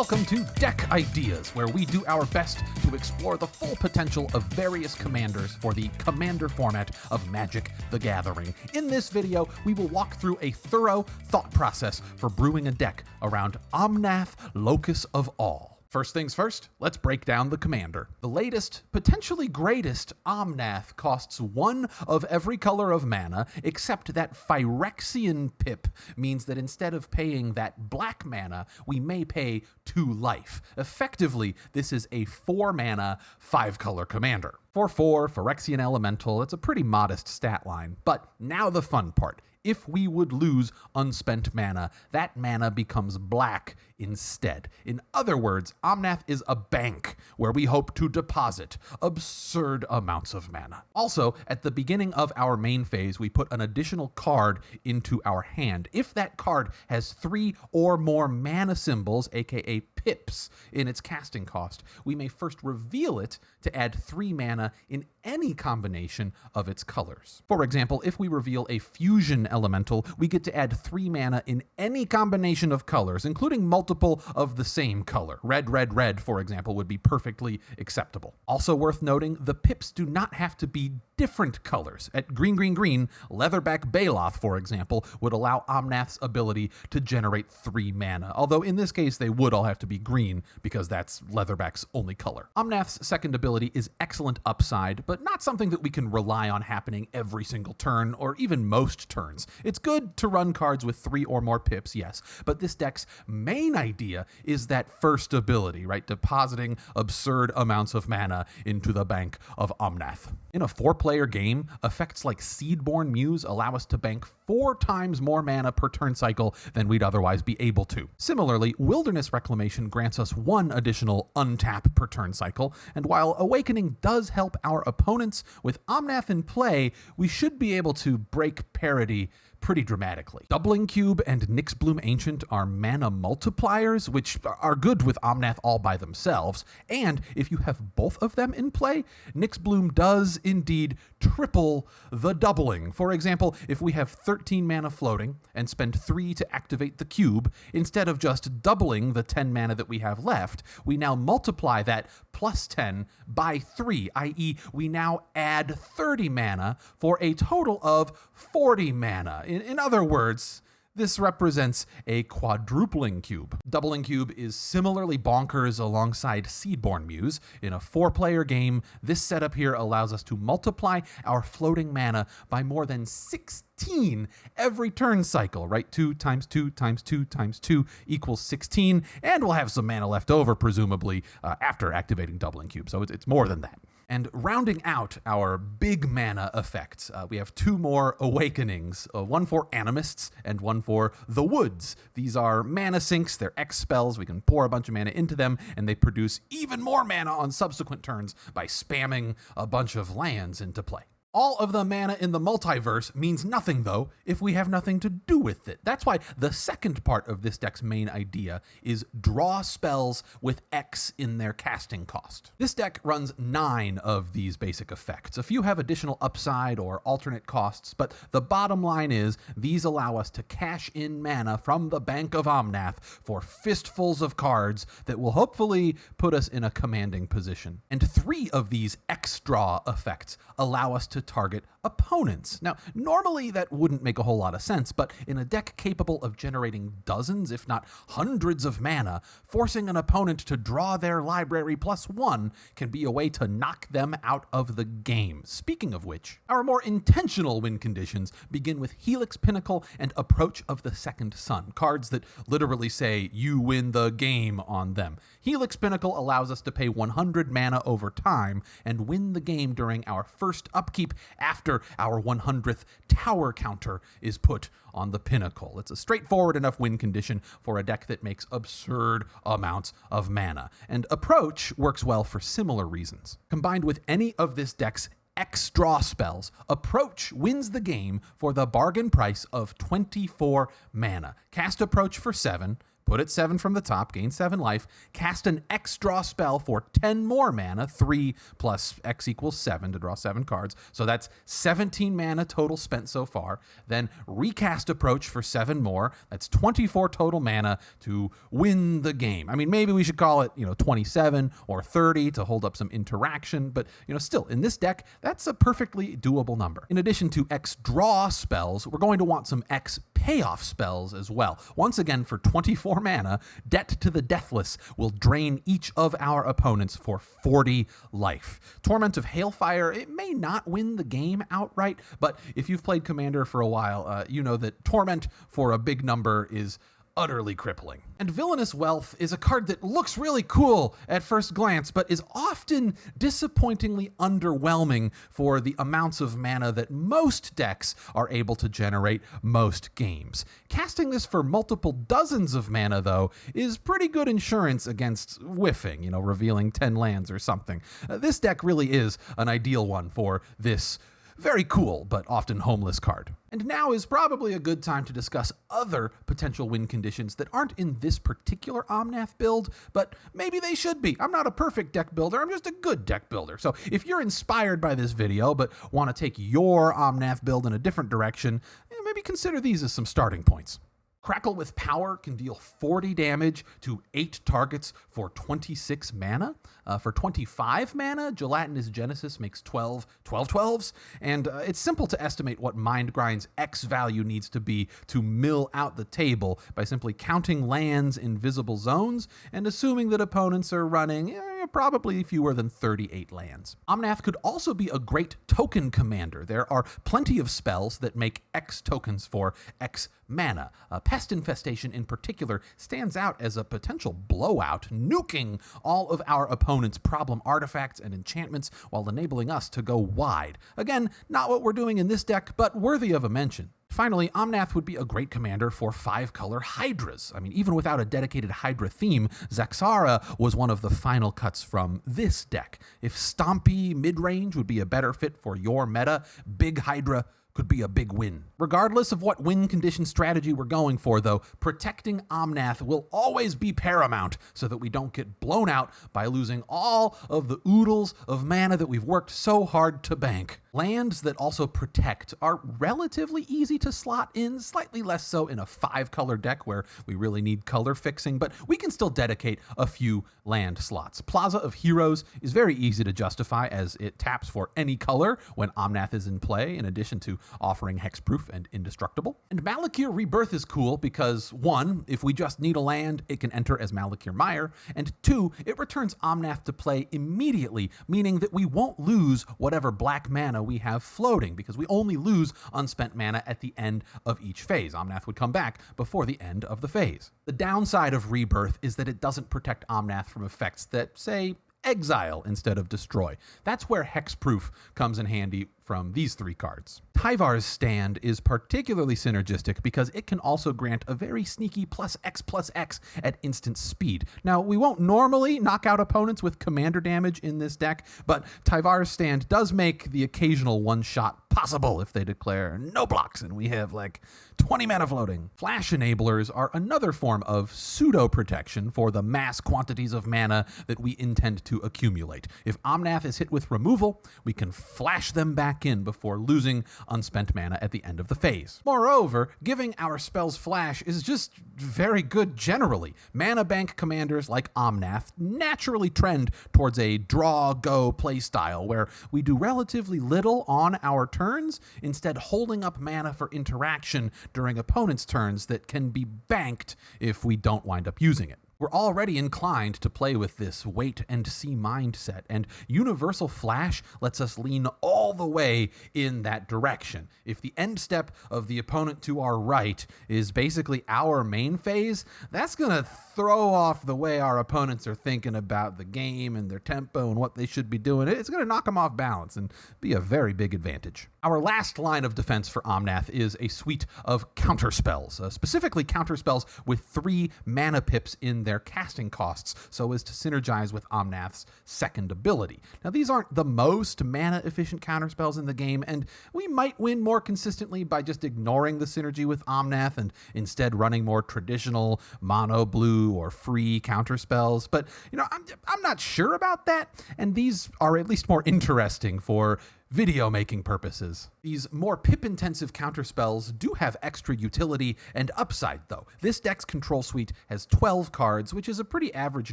Welcome to Deck Ideas, where we do our best to explore the full potential of various commanders for the Commander format of Magic: The Gathering. In this video, we will walk through a thorough thought process for brewing a deck around Omnath, Locus of All. First things first, let's break down the commander. The latest, potentially greatest, Omnath costs one of every color of mana, except that Phyrexian Pip means that instead of paying that black mana, we may pay 2 life. Effectively, this is a 4 mana, 5 color commander. For 4, Phyrexian Elemental, it's a pretty modest stat line. But now the fun part. If we would lose unspent mana, that mana becomes black instead. In other words, Omnath is a bank where we hope to deposit absurd amounts of mana. Also, at the beginning of our main phase, we put an additional card into our hand. If that card has 3 or more mana symbols, aka pips, in its casting cost, we may first reveal it to add 3 mana in any combination of its colors. For example, if we reveal a fusion elemental, we get to add 3 mana in any combination of colors, including multiple of the same color. Red, red, red, for example, would be perfectly acceptable. Also worth noting, the pips do not have to be different colors. At green, green, green, Leatherback Baloth, for example, would allow Omnath's ability to generate 3 mana, although in this case they would all have to be green because that's Leatherback's only color. Omnath's second ability is excellent upside, but not something that we can rely on happening every single turn or even most turns. It's good to run cards with 3 or more pips, yes, but this deck's main idea is that first ability, right? Depositing absurd amounts of mana into the bank of Omnath. In a 4-player game, effects like Seedborn Muse allow us to bank 4 times more mana per turn cycle than we'd otherwise be able to. Similarly, Wilderness Reclamation grants us 1 additional untap per turn cycle, and while Awakening does help our opponents, with Omnath in play, we should be able to break parity pretty dramatically. Doubling Cube and Nyxbloom Ancient are mana multipliers, which are good with Omnath all by themselves, and if you have both of them in play, Nyxbloom does indeed triple the doubling. For example, if we have 13 mana floating and spend 3 to activate the cube, instead of just doubling the 10 mana that we have left, we now multiply that plus 10 by 3, i.e. we now add 30 mana for a total of 40 mana. In other words, this represents a quadrupling cube. Doubling Cube is similarly bonkers alongside Seedborn Muse. In a 4-player game, this setup here allows us to multiply our floating mana by more than 16 every turn cycle, right? 2 times 2 times 2 times 2 equals 16, and we'll have some mana left over, presumably, after activating Doubling Cube, so it's more than that. And rounding out our big mana effects, we have 2 more Awakenings, one for Animists and one for the Woods. These are mana sinks, they're X spells, we can pour a bunch of mana into them, and they produce even more mana on subsequent turns by spamming a bunch of lands into play. All of the mana in the multiverse means nothing, though, if we have nothing to do with it. That's why the second part of this deck's main idea is draw spells with X in their casting cost. This deck runs 9 of these basic effects. A few have additional upside or alternate costs, but the bottom line is these allow us to cash in mana from the Bank of Omnath for fistfuls of cards that will hopefully put us in a commanding position. And 3 of these X-Draw effects allow us to target opponents. Now, normally that wouldn't make a whole lot of sense, but in a deck capable of generating dozens, if not hundreds of mana, forcing an opponent to draw their library +1 can be a way to knock them out of the game. Speaking of which, our more intentional win conditions begin with Helix Pinnacle and Approach of the Second Sun, cards that literally say you win the game on them. Helix Pinnacle allows us to pay 100 mana over time and win the game during our first upkeep after our 100th tower counter is put on the pinnacle. It's a straightforward enough win condition for a deck that makes absurd amounts of mana, and Approach works well for similar reasons. Combined with any of this deck's X-Draw spells, Approach wins the game for the bargain price of 24 mana. Cast Approach for 7, put it 7 from the top, gain 7 life, cast an X draw spell for 10 more mana, 3 plus X equals 7 to draw 7 cards. So that's 17 mana total spent so far. Then recast Approach for 7 more. That's 24 total mana to win the game. I mean, maybe we should call it, 27 or 30 to hold up some interaction, but, still, in this deck, that's a perfectly doable number. In addition to X draw spells, we're going to want some X-Payoff spells as well. Once again, for 24 mana, Debt to the Deathless will drain each of our opponents for 40 life. Torment of Hailfire, it may not win the game outright, but if you've played Commander for a while, you know that Torment for a big number is utterly crippling. And Villainous Wealth is a card that looks really cool at first glance, but is often disappointingly underwhelming for the amounts of mana that most decks are able to generate most games. Casting this for multiple dozens of mana, though, is pretty good insurance against whiffing, revealing 10 lands or something. This deck really is an ideal one for this very cool, but often homeless card. And now is probably a good time to discuss other potential win conditions that aren't in this particular Omnath build, but maybe they should be. I'm not a perfect deck builder, I'm just a good deck builder. So if you're inspired by this video, but want to take your Omnath build in a different direction, maybe consider these as some starting points. Crackle with Power can deal 40 damage to 8 targets for 26 mana. For 25 mana, Gelatinous Genesis makes 12 12s, and it's simple to estimate what Mindgrind's X value needs to be to mill out the table by simply counting lands in visible zones and assuming that opponents are running probably fewer than 38 lands. Omnath could also be a great token commander. There are plenty of spells that make X tokens for X mana. Pest Infestation in particular stands out as a potential blowout, nuking all of our opponent's problem artifacts and enchantments while enabling us to go wide. Again, not what we're doing in this deck, but worthy of a mention. Finally, Omnath would be a great commander for 5-color Hydras. I mean, even without a dedicated Hydra theme, Zaxara was one of the final cuts from this deck. If Stompy mid-range would be a better fit for your meta, Big Hydra could be a big win. Regardless of what win condition strategy we're going for, though, protecting Omnath will always be paramount so that we don't get blown out by losing all of the oodles of mana that we've worked so hard to bank. Lands that also protect are relatively easy to slot in, slightly less so in a 5-color deck where we really need color fixing, but we can still dedicate a few land slots. Plaza of Heroes is very easy to justify as it taps for any color when Omnath is in play, in addition to offering hexproof and indestructible. And Malakir Rebirth is cool because 1, if we just need a land, it can enter as Malakir Mire, and 2, it returns Omnath to play immediately, meaning that we won't lose whatever black mana we have floating, because we only lose unspent mana at the end of each phase. Omnath would come back before the end of the phase. The downside of Rebirth is that it doesn't protect Omnath from effects that, say, exile instead of destroy. That's where hexproof comes in handy from these 3 cards. Tyvar's Stand is particularly synergistic because it can also grant a very sneaky +X at instant speed. Now, we won't normally knock out opponents with commander damage in this deck, but Tyvar's Stand does make the occasional one-shot possible if they declare no blocks and we have like 20 mana floating. Flash Enablers are another form of pseudo-protection for the mass quantities of mana that we intend to accumulate. If Omnath is hit with removal, we can flash them back in before losing unspent mana at the end of the phase. Moreover, giving our spells flash is just very good generally. Mana bank commanders like Omnath naturally trend towards a draw-go playstyle where we do relatively little on our turns, instead holding up mana for interaction during opponents' turns that can be banked if we don't wind up using it. We're already inclined to play with this wait-and-see mindset, and Universal Flash lets us lean all the way in that direction. If the end step of the opponent to our right is basically our main phase, that's going to throw off the way our opponents are thinking about the game and their tempo and what they should be doing. It's going to knock them off balance and be a very big advantage. Our last line of defense for Omnath is a suite of counterspells, specifically counterspells with 3 mana pips in their casting costs so as to synergize with Omnath's second ability. Now, these aren't the most mana-efficient counterspells in the game, and we might win more consistently by just ignoring the synergy with Omnath and instead running more traditional mono blue or free counterspells. But, I'm not sure about that, and these are at least more interesting for video making purposes. These more pip-intensive counterspells do have extra utility and upside, though. This deck's control suite has 12 cards, which is a pretty average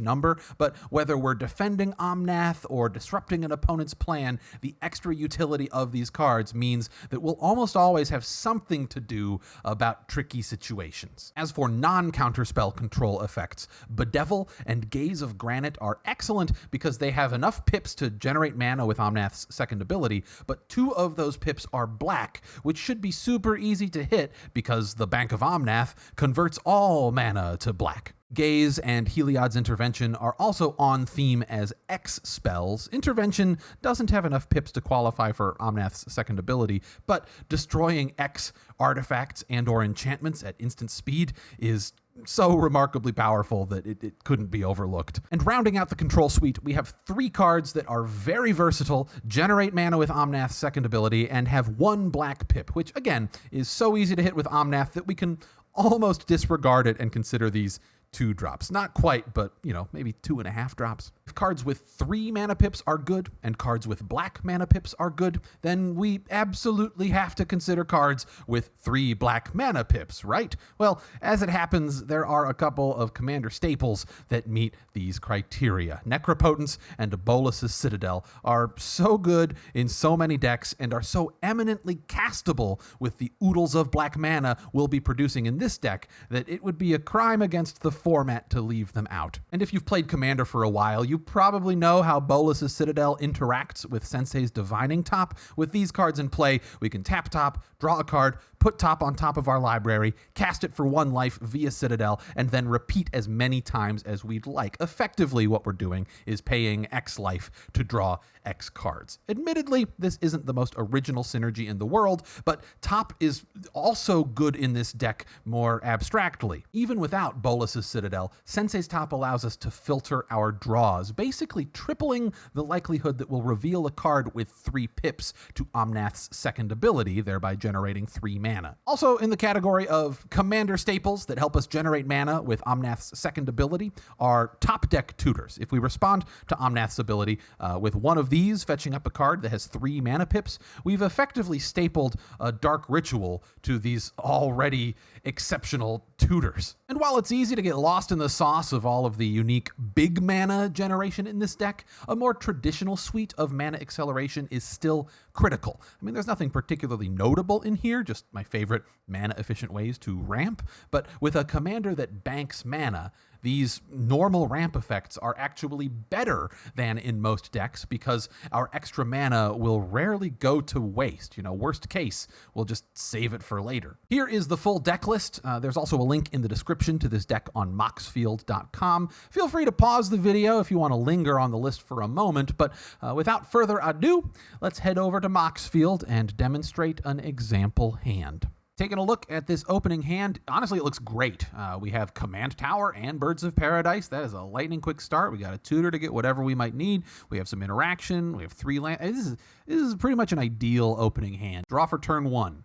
number, but whether we're defending Omnath or disrupting an opponent's plan, the extra utility of these cards means that we'll almost always have something to do about tricky situations. As for non-counterspell control effects, Bedevil and Gaze of Granite are excellent because they have enough pips to generate mana with Omnath's second ability, but 2 of those pips are black, which should be super easy to hit because the Bank of Omnath converts all mana to black. Gaze and Heliod's Intervention are also on theme as X spells. Intervention doesn't have enough pips to qualify for Omnath's second ability, but destroying X artifacts and or enchantments at instant speed is so remarkably powerful that it couldn't be overlooked. And rounding out the control suite, we have 3 cards that are very versatile, generate mana with Omnath's second ability, and have 1 black pip, which again is so easy to hit with Omnath that we can almost disregard it and consider these 2 drops. Not quite, but maybe 2.5 drops. If cards with 3 mana pips are good and cards with black mana pips are good, then we absolutely have to consider cards with 3 black mana pips, right? Well, as it happens, there are a couple of commander staples that meet these criteria. Necropotence and Bolas's Citadel are so good in so many decks and are so eminently castable with the oodles of black mana we'll be producing in this deck that it would be a crime against the format to leave them out. And if you've played Commander for a while, you probably know how Bolas's Citadel interacts with Sensei's Divining Top. With these cards in play, we can tap top, draw a card, put top on top of our library, cast it for 1 life via Citadel, and then repeat as many times as we'd like. Effectively, what we're doing is paying X life to draw X cards. Admittedly, this isn't the most original synergy in the world, but top is also good in this deck more abstractly. Even without Bolas's Citadel, Sensei's Top allows us to filter our draws, basically tripling the likelihood that we'll reveal a card with 3 pips to Omnath's second ability, thereby generating 3 mana. Also in the category of commander staples that help us generate mana with Omnath's second ability are top deck tutors. If we respond to Omnath's ability with one of these, fetching up a card that has 3 mana pips, we've effectively stapled a dark ritual to these already exceptional tutors. And while it's easy to get lost in the sauce of all of the unique big mana generation in this deck, a more traditional suite of mana acceleration is still critical. I mean, there's nothing particularly notable in here, just my favorite mana efficient ways to ramp, but with a commander that banks mana, these normal ramp effects are actually better than in most decks because our extra mana will rarely go to waste. Worst case, we'll just save it for later. Here is the full deck list. There's also a link in the description to this deck on moxfield.com. Feel free to pause the video if you want to linger on the list for a moment, but without further ado, let's head over to Moxfield and demonstrate an example hand. Taking a look at this opening hand, honestly, it looks great. We have Command Tower and Birds of Paradise. That is a lightning quick start. We got a tutor to get whatever we might need. We have some interaction. We have 3 land. This is pretty much an ideal opening hand. Draw for turn 1.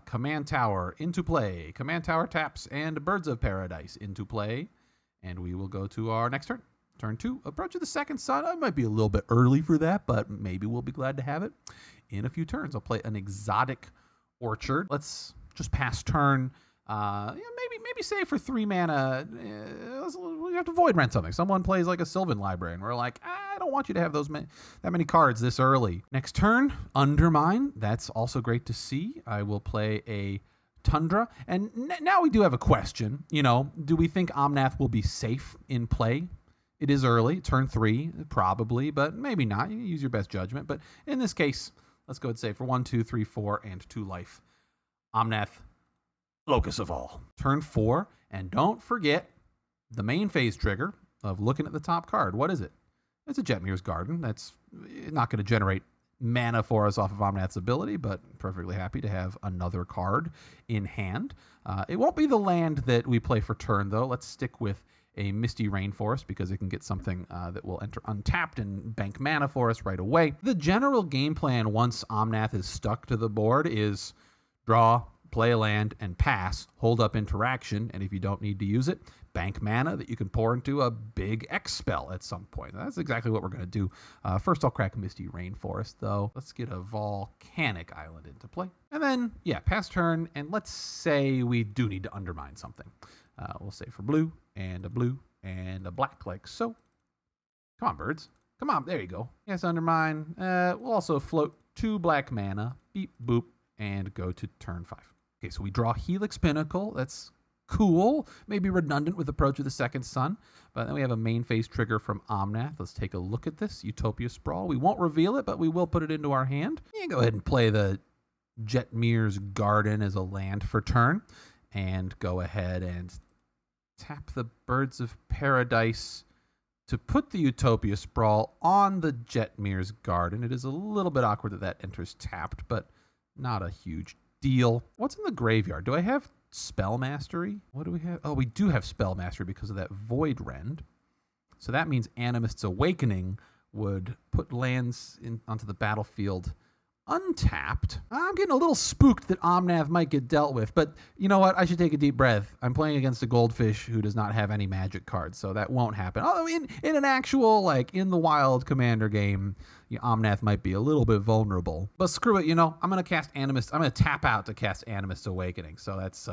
Command Tower into play. Command Tower taps and Birds of Paradise into play. And we will go to our next turn. Turn 2, approach of the second sun. I might be a little bit early for that, but maybe we'll be glad to have it in a few turns. I'll play an Exotic Orchard. Let's just pass turn. Maybe save for 3 mana. We have to void rent something. Someone plays like a Sylvan Library, and we're like, I don't want you to have that many cards this early. Next turn, Undermine. That's also great to see. I will play a Tundra. And now we do have a question. Do we think Omnath will be safe in play? It is early, turn 3, probably, but maybe not. You use your best judgment. But in this case, let's go ahead and say for 1, 2, 3, 4, and 2 life. Omnath, Locus of All. Turn 4, and don't forget the main phase trigger of looking at the top card. What is it? It's a Jetmir's Garden. That's not going to generate mana for us off of Omnath's ability, but perfectly happy to have another card in hand. It won't be the land that we play for turn, though. Let's stick with a Misty Rainforest because it can get something that will enter untapped and bank mana for us right away. The general game plan once Omnath is stuck to the board is draw, play a land, and pass, hold up interaction, and if you don't need to use it, bank mana that you can pour into a big X spell at some point. That's exactly what we're going to do. First, I'll crack Misty Rainforest, though. Let's get a Volcanic Island into play. And then, yeah, pass turn, and let's say we do need to undermine something. We'll say for blue, and a black, like so. Come on, birds. Come on, there you go. Yes, undermine. We'll also float 2 black mana, beep, boop, and go to turn 5. Okay, so we draw Helix Pinnacle. That's cool. Maybe redundant with Approach of the Second Sun. But then we have a main phase trigger from Omnath. Let's take a look at this. Utopia Sprawl. We won't reveal it, but we will put it into our hand. And go ahead and play the Jetmir's Garden as a land for turn. And go ahead and tap the Birds of Paradise to put the Utopia Sprawl on the Jetmir's Garden. It is a little bit awkward that that enters tapped, but not a huge deal. What's in the graveyard? Do I have Spell Mastery? What do we have? Oh, we do have Spell Mastery because of that Void Rend. So that means Animist's Awakening would put lands onto the battlefield untapped. I'm getting a little spooked that Omnath might get dealt with, but you know what? I should take a deep breath. I'm playing against a Goldfish who does not have any magic cards, so that won't happen. Although in an actual, like, in the wild Commander game, Omnath might be a little bit vulnerable. But screw it, I'm going to cast Animist. I'm going to tap out to cast Animist's Awakening. So that's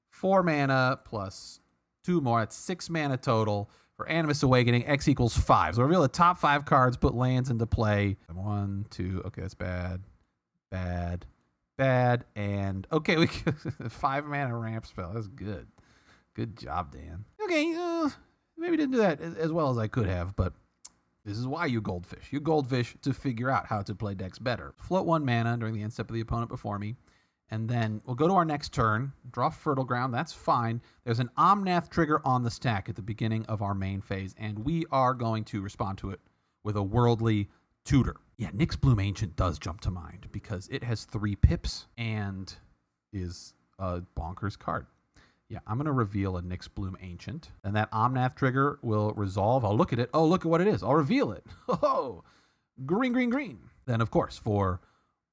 4 mana plus 2 more. That's 6 mana total. For Animist's Awakening, X equals 5. So reveal the top 5 cards, put lands into play. 1, 2, okay, that's bad, and okay, we 5 mana ramp spell. That's good. Good job, Dan. Okay, maybe didn't do that as well as I could have, but this is why you Goldfish. You Goldfish to figure out how to play decks better. Float 1 mana during the end step of the opponent before me. And then we'll go to our next turn, draw Fertile Ground, that's fine. There's an Omnath trigger on the stack at the beginning of our main phase, and we are going to respond to it with a Worldly Tutor. Yeah, Nyxbloom Ancient does jump to mind because it has 3 pips and is a bonkers card. Yeah, I'm going to reveal a Nyxbloom Ancient, and that Omnath trigger will resolve. I'll look at it. Oh, look at what it is. I'll reveal it. Oh, green, green, green. Then, of course, for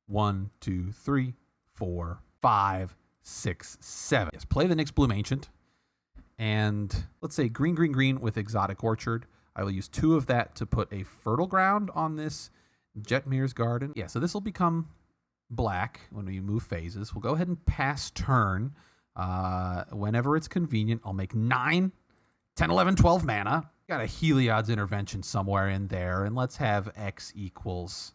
1, 2, 3, 4, 5, 6, 7. Yes, play the Nyxbloom Ancient. And let's say green, green, green with Exotic Orchard. I will use 2 of that to put a Fertile Ground on this Jetmir's Garden. Yeah, so this will become black when we move phases. We'll go ahead and pass turn. Whenever it's convenient, I'll make 9, 10, 11, 12 mana. Got a Heliod's Intervention somewhere in there. And let's have X equals,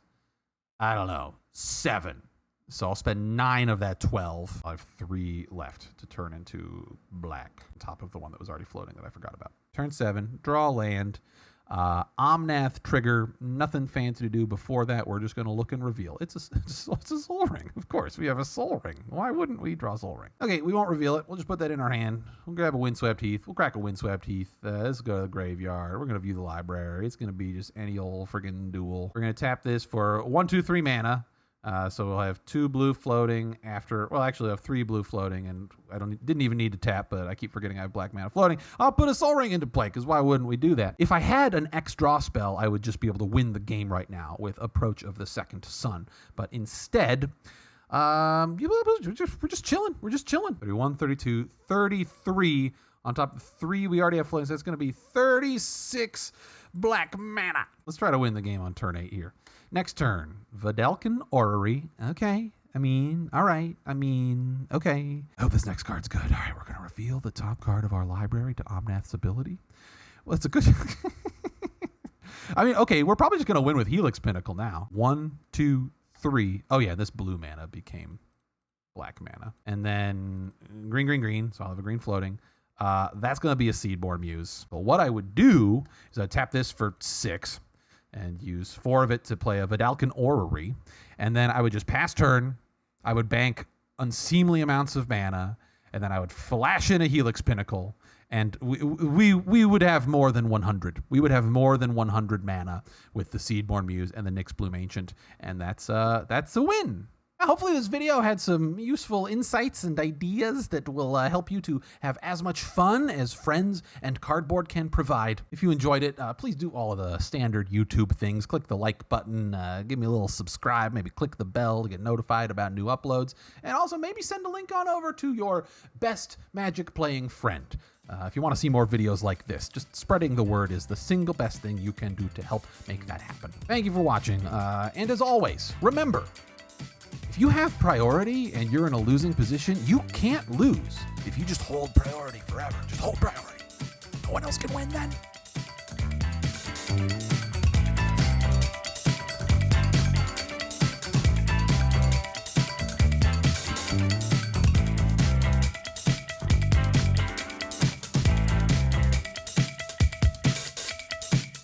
I don't know, 7. So I'll spend 9 of that 12. I have 3 left to turn into black, on top of the one that was already floating that I forgot about. Turn 7, draw land. Omnath trigger, nothing fancy to do before that. We're just going to look and reveal. It's a Soul Ring. Of course, we have a Soul Ring. Why wouldn't we draw Soul Ring? Okay, we won't reveal it. We'll just put that in our hand. We'll grab a Windswept Heath. We'll crack a Windswept Heath. Let's go to the graveyard. We're going to view the library. It's going to be just any old friggin' duel. We're going to tap this for 1, 2, 3 mana. So we'll have 2 blue floating after, well, actually I have 3 blue floating, and I didn't even need to tap, but I keep forgetting I have black mana floating. I'll put a Soul Ring into play, because why wouldn't we do that? If I had an X draw spell, I would just be able to win the game right now with Approach of the Second Sun. But instead, we're just chilling. We're just chilling. 31, 32, 33 on top of 3 we already have floating, so it's going to be 36 black mana. Let's try to win the game on turn 8 here. Next turn, Vedalken Orrery. Okay. All right. Okay. I hope this next card's good. All right, we're going to reveal the top card of our library to Omnath's ability. Well, it's a good... okay, we're probably just going to win with Helix Pinnacle now. 1, 2, 3. Oh, yeah, this blue mana became black mana. And then green, green, green. So I'll have a green floating. That's going to be a Seedborn Muse. But what I would do is I'd tap this for 6. And use 4 of it to play a Vedalken Orrery. And then I would just pass turn. I would bank unseemly amounts of mana. And then I would flash in a Helix Pinnacle. And we would have more than 100. We would have more than 100 mana with the Seedborn Muse and the Nyxbloom Ancient. And that's a win. Hopefully this video had some useful insights and ideas that will help you to have as much fun as friends and cardboard can provide. If you enjoyed it, please do all of the standard YouTube things. Click the like button, give me a little subscribe, maybe click the bell to get notified about new uploads, and also maybe send a link on over to your best Magic playing friend. If you want to see more videos like this, just spreading the word is the single best thing you can do to help make that happen. Thank you for watching, and as always, remember, if you have priority and you're in a losing position, you can't lose. If you just hold priority forever, just hold priority. No one else can win then.